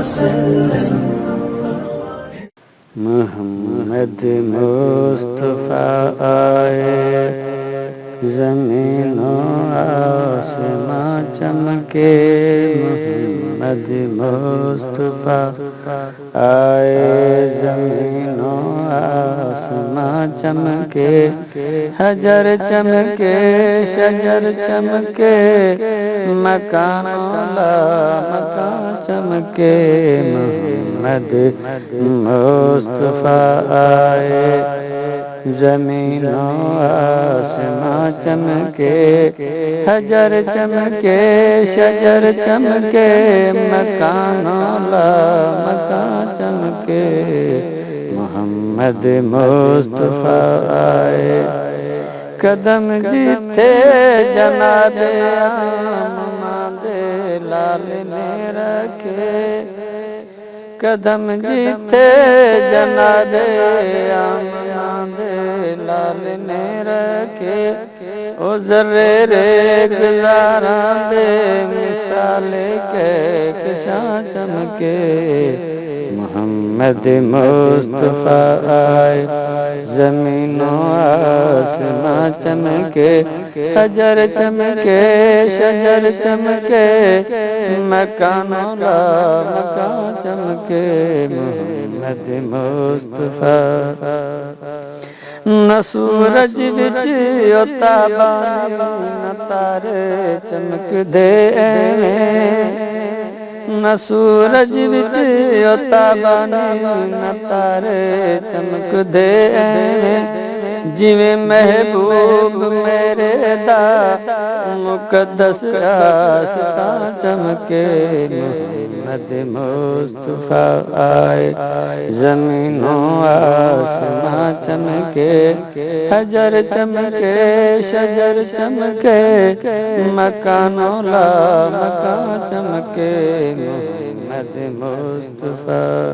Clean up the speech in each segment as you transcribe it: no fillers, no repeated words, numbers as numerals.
وسلم محمد مصطفیٰ آئے، زمین و آسمان چمکے۔ محمد مصطفیٰ آئے، زمین و آسمان چمکے۔ حجر چمکے، شجر چمکے، مکان لا مکان چمکے۔ محمد مصطفیٰ آئے، زمین و آسمان چمکے۔ حجر چمکے، شجر چمکے، مکان لا مکان چمکے۔ محمد مصطفیٰ آئے، قدم جیتے جناب آمنہ دے لال نے رکھے۔ قدم جیتے جناب آمنہ دے لال نے رکھے۔ او ذرے رے گزاراں دے مثال کہکشاں چمکے۔ محمد مصطفیٰ آئے، زمین و آسمان چمکے۔ حجر چمکے، شجر چمکے، مکان لا مکان چمکے۔ محمد مصطفیٰ نہ سورج وچ تابان نہ تارے چمک دے ایویں۔ نہ سورج وچ تابان نہ تارے چمک دے ایویں۔ جویں محبوب میرے دا مقدس آستان چمکے۔ محمد مصطفیٰ آئے، زمین و آسمان چمکے۔ حجر چمکے، شجر چمکے، مکان لا مکان چمکے۔ محمد مصطفیٰ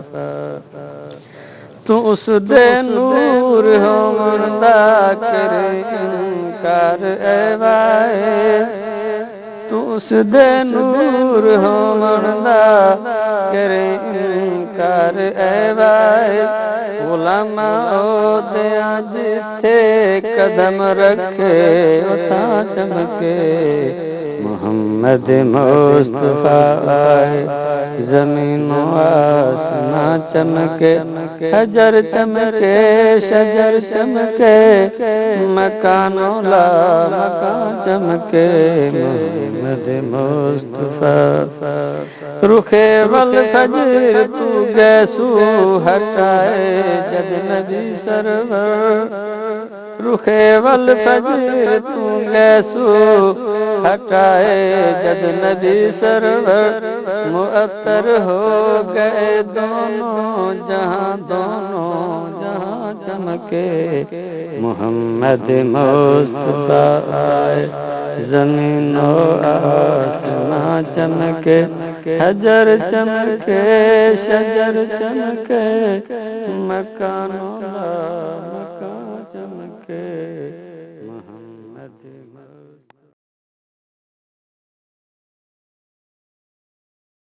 تو اس دے نور ہو مردہ کرے انکار اے وائس۔ تو اس دے نور ہو مردہ کرے انکار اے وائس۔ علماء دیاں جتھے قدم رکھے اتھاں چمکے۔ محمد مصطفیٰ آئے، زمین و آسمان چمکے۔ حجر چمکے، شجر چمکے، مکان لا مکان چمکے۔ محمد مصطفیٰ رخ والفجر تو گیسو ہٹائے جد نبی سرور۔ رخ والفجر تو گیسو ہٹائے جد نبی سرور۔ معطر ہو گئے دونوں جہاں، دونوں جہاں چمکے۔ محمد مصطفیٰ آئے، زمین و آسمان چمکے۔ حجر چمکے، شجر چمکے، مکان لا